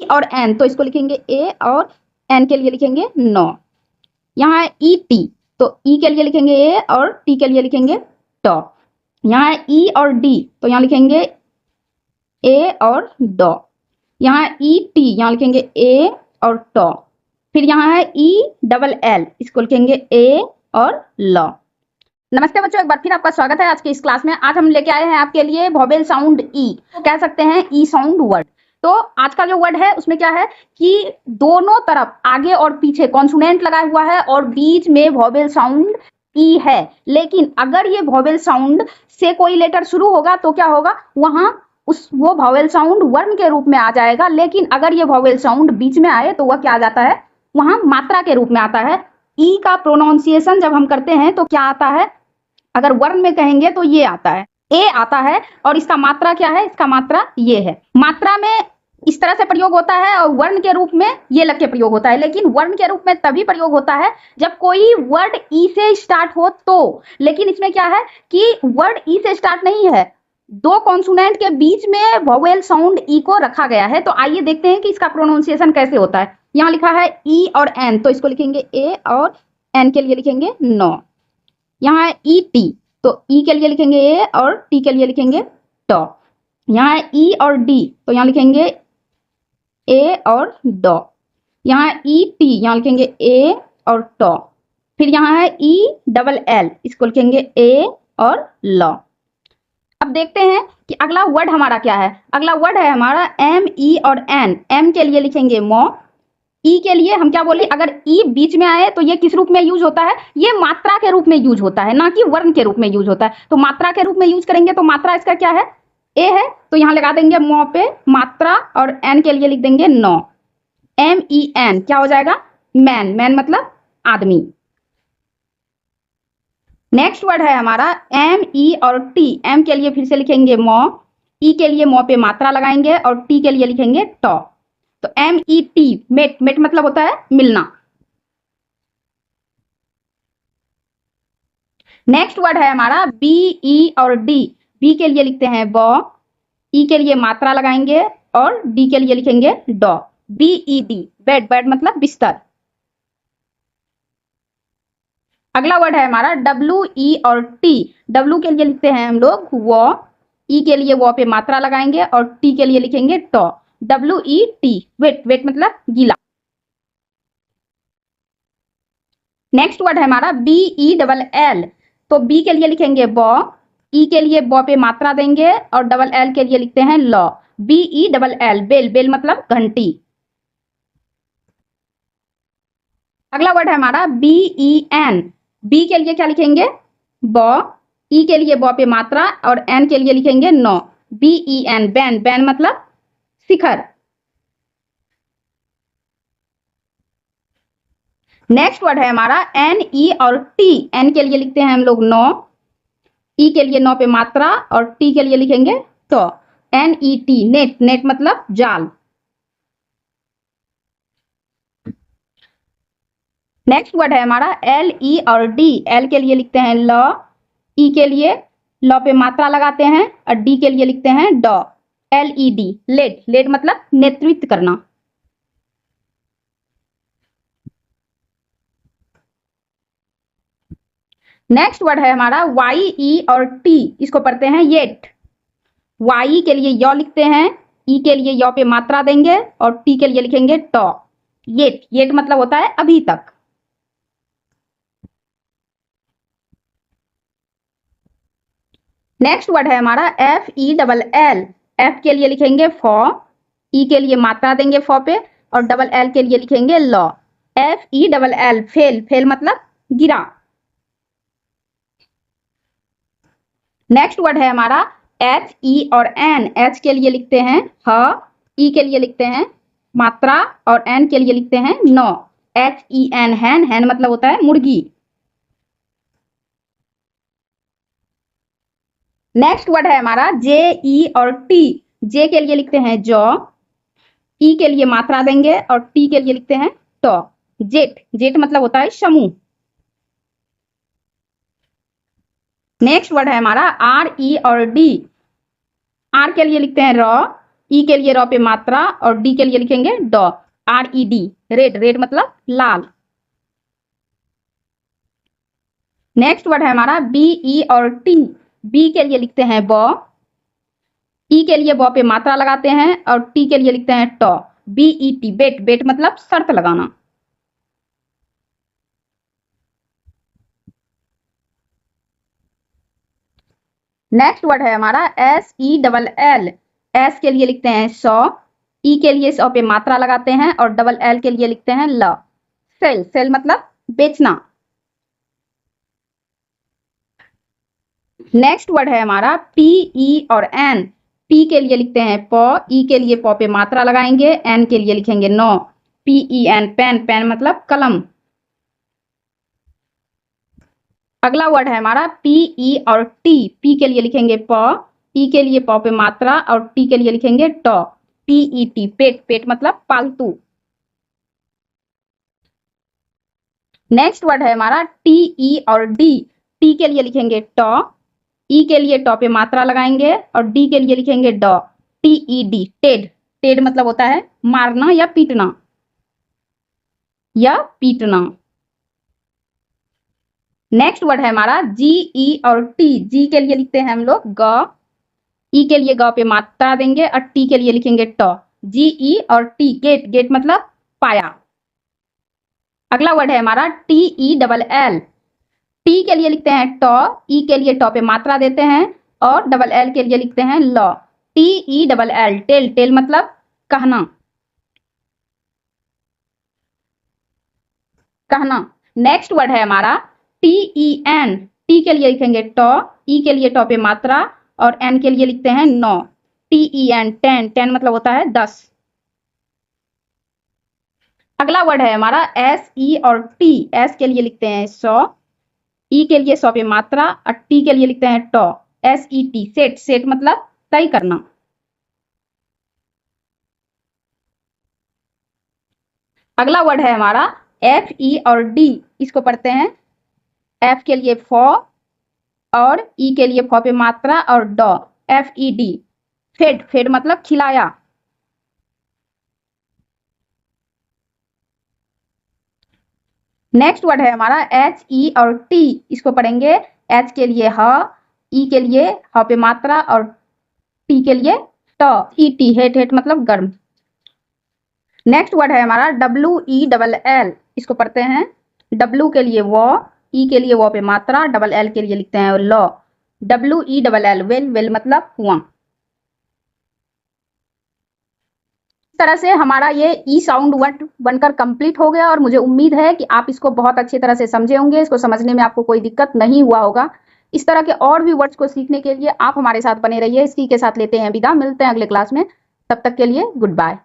और एन, तो इसको लिखेंगे ए और एन के लिए लिखेंगे नौ। यहाँ है ई टी, तो ई के लिए लिखेंगे ए और टी के लिए लिखेंगे ट। यहाँ है ई और डी, तो यहाँ लिखेंगे ए और ड। यहाँ है ई टी, यहाँ लिखेंगे ए और ट। फिर यहाँ है ई डबल एल, इसको लिखेंगे ए और ल। नमस्ते बच्चों, एक बार फिर आपका स्वागत है आज की इस क्लास में। आज हम लेके आए हैं आपके लिए वोवेल साउंड ई, तो कह सकते हैं ई साउंड वर्ड। तो आज का जो वर्ड है उसमें क्या है कि दोनों तरफ आगे और पीछे कॉन्सोनेंट लगा हुआ है और बीच में वोवेल साउंड ई है। लेकिन अगर ये वोवेल साउंड से कोई लेटर शुरू होगा तो क्या होगा, वहां वो वोवेल साउंड वर्ण के रूप में आ जाएगा। लेकिन अगर ये वोवेल साउंड बीच में आए तो वह क्या आ जाता है, वहां मात्रा के रूप में आता है। ई का प्रोनाउंसिएशन जब हम करते हैं तो क्या आता है, अगर वर्ण में कहेंगे तो ये आता है, ए आता है। और इसका मात्रा क्या है, इसका मात्रा ये है। मात्रा में इस तरह से प्रयोग होता है और वर्ण के रूप में ये लग के प्रयोग होता है। लेकिन वर्ण के रूप में तभी प्रयोग होता है जब कोई वर्ड ई से स्टार्ट हो तो। लेकिन इसमें क्या है कि वर्ड ई से स्टार्ट नहीं है, दो कॉन्सोनेंट के बीच में वोवेल साउंड ई को रखा गया है। तो आइए देखते हैं कि इसका प्रोनाउंसिएशन कैसे होता है। यहाँ लिखा है ई और एन, तो इसको लिखेंगे ए और एन के लिए लिखेंगे नौ। यहाँ है ई टी, तो ई के लिए लिखेंगे ए और टी के लिए लिखेंगे ट। यहाँ है ई और डी, तो यहाँ लिखेंगे ए और ड। यहाँ है ई टी, यहाँ लिखेंगे ए और ट। फिर यहाँ है ई डबल एल, इसको लिखेंगे ए और ल। अब देखते हैं कि अगला वर्ड हमारा क्या है। अगला वर्ड है हमारा एम ई और एन। एम के लिए लिखेंगे मो, ई के लिए हम क्या बोले, अगर ई बीच में आए तो ये किस रूप में यूज होता है, ये मात्रा के रूप में यूज होता है, ना कि वर्ण के रूप में यूज होता है। तो मात्रा के रूप में यूज करेंगे तो मात्रा इसका क्या है, ए है, तो यहां लगा देंगे मो पे मात्रा और एन के लिए लिख देंगे नौ। एम ई एन क्या हो जाएगा, मैन। मैन मतलब आदमी। नेक्स्ट वर्ड है हमारा एम ई और टी। एम के लिए फिर से लिखेंगे मो, ई के लिए मो पे मात्रा लगाएंगे और टी के लिए लिखेंगे ट। तो M E T, met. Met मतलब होता है मिलना। नेक्स्ट वर्ड है हमारा बी ई और डी। बी के लिए लिखते हैं ब, ई के लिए मात्रा लगाएंगे और डी के लिए लिखेंगे ड। B E D, bed. Bed मतलब बिस्तर। अगला वर्ड है हमारा डब्ल्यू ई और टी। डब्ल्यू के लिए लिखते हैं हम लोग वो, ई के लिए वो पे मात्रा लगाएंगे और टी के लिए लिखेंगे ट। W E T, wet. Wet मतलब गीला। नेक्स्ट वर्ड है हमारा बी ई डबल एल। तो बी के लिए लिखेंगे ब, ई के लिए ब पे मात्रा देंगे और डबल एल के लिए लिखते हैं ल। B E double L, bell. Bell मतलब घंटी। अगला वर्ड है हमारा बी ई एन। बी के लिए क्या लिखेंगे ब, ई के लिए ब पे मात्रा और एन के लिए लिखेंगे नौ। B E N, ben. Ben मतलब शिखर। नेक्स्ट वर्ड है हमारा एन ई और टी। एन के लिए लिखते हैं हम लोग नौ, ई के लिए नौ पे मात्रा और टी के लिए लिखेंगे तो। N E T, net. Net मतलब जाल। नेक्स्ट वर्ड है हमारा एल ई और डी। एल के लिए लिखते हैं ल, ई के लिए ल पे मात्रा लगाते हैं और डी के लिए लिखते हैं ड। L E D, led. Led मतलब नेतृत्व करना। नेक्स्ट वर्ड है हमारा वाई ई और टी। इसको पढ़ते हैं येट। वाई के लिए य लिखते हैं, ई के लिए य पे मात्रा देंगे और टी के लिए लिखेंगे ट। येट। येट मतलब होता है अभी तक। नेक्स्ट वर्ड है हमारा F E double L. F के लिए लिखेंगे फ, ई के लिए मात्रा देंगे फ पे और डबल एल के लिए लिखेंगे ल। F E double L, fail. Fail मतलब गिरा। नेक्स्ट वर्ड है हमारा एच ई और एन। एच के लिए लिखते हैं ह, ई के लिए लिखते हैं मात्रा और एन के लिए लिखते हैं नौ। एच ई एन, हैन। हैन मतलब होता है मुर्गी। नेक्स्ट वर्ड है हमारा जे ई और टी। जे के लिए लिखते हैं जौ, ई के लिए मात्रा देंगे और टी के लिए लिखते हैं ट। जेट। जेट मतलब होता है समूह। नेक्स्ट वर्ड है हमारा आर ई और डी। आर के लिए लिखते हैं र, ई के लिए रॉ पे मात्रा और डी के लिए लिखेंगे डॉ, RED, रेड, रेड मतलब लाल। नेक्स्ट वर्ड है हमारा बी, ई और टी। बी के लिए लिखते हैं बॉ, ई के लिए बॉ पे मात्रा लगाते हैं और टी के लिए लिखते हैं टॉ, BET, बेट, बेट मतलब शर्त लगाना। नेक्स्ट वर्ड है हमारा SELL। एस के लिए लिखते हैं सौ, ई के लिए सौ पे मात्रा लगाते हैं और डबल एल के लिए लिखते हैं ल, सेल, सेल मतलब बेचना। नेक्स्ट वर्ड है हमारा PE और N। P के लिए लिखते हैं पौ, ई के लिए पौ पे मात्रा लगाएंगे, एन के लिए लिखेंगे नो, PEN, पेन, पेन मतलब कलम। अगला वर्ड है हमारा PE और T। P के लिए लिखेंगे पौ, ई के लिए पौ पे मात्रा और टी के लिए लिखेंगे टॉ, PET, पेट, पेट मतलब पालतू। नेक्स्ट वर्ड है हमारा TE और D। टी के लिए लिखेंगे टॉ, ई के लिए टॉ पे मात्रा लगाएंगे और डी के लिए लिखेंगे डॉ, TED, टेड, टेड मतलब होता है मारना या पीटना, या पीटना। नेक्स्ट वर्ड है हमारा GE और T। जी के लिए लिखते हैं हम लोग ग, ई के लिए ग पे मात्रा देंगे और टी के लिए लिखेंगे टॉ, GE और T, गेट, गेट मतलब पाया। अगला वर्ड है हमारा TELL। टी के लिए लिखते हैं टॉ, ई के लिए टॉ पे मात्रा देते हैं और डबल एल के लिए लिखते हैं लॉ, TELL, टेल, टेल मतलब कहना, कहना। नेक्स्ट वर्ड है हमारा TEN। टी के लिए लिखेंगे टॉ, ई के लिए टॉ पे मात्रा और एन के लिए लिखते हैं नौ, TEN, टेन, टेन मतलब होता है 10। अगला वर्ड है हमारा SE और T। एस के लिए लिखते हैं सौ, ई के लिए सौ पे मात्रा और टी के लिए लिखते हैं टॉ, SET, सेट, सेट मतलब तय करना। अगला वर्ड है हमारा FE और D। इसको पढ़ते हैं, F के लिए फॉ और E के लिए फॉ पे मात्रा और डॉ, FED, फेड, फेड मतलब खिलाया। नेक्स्ट वर्ड है हमारा HE और T। इसको पढ़ेंगे, H के लिए ह, E के लिए ह पे मात्रा और T के लिए टॉ, ET, हेट, हेट मतलब गर्म। नेक्स्ट वर्ड है हमारा WELL। इसको पढ़ते हैं, W के लिए वॉ, ई के लिए वॉ पे मात्रा, डबल एल के लिए लिखते हैं लॉ, WELL, वेल, वेल मतलब कुआं। इस तरह से हमारा ये ई साउंड वर्ड बनकर कंप्लीट हो गया और मुझे उम्मीद है कि आप इसको बहुत अच्छी तरह से समझे होंगे, इसको समझने में आपको कोई दिक्कत नहीं हुआ होगा। इस तरह के और भी वर्ड्स को सीखने के लिए आप हमारे साथ बने रहिए। इसी के साथ लेते हैं विदा, मिलते हैं अगले क्लास में, तब तक के लिए गुड बाय।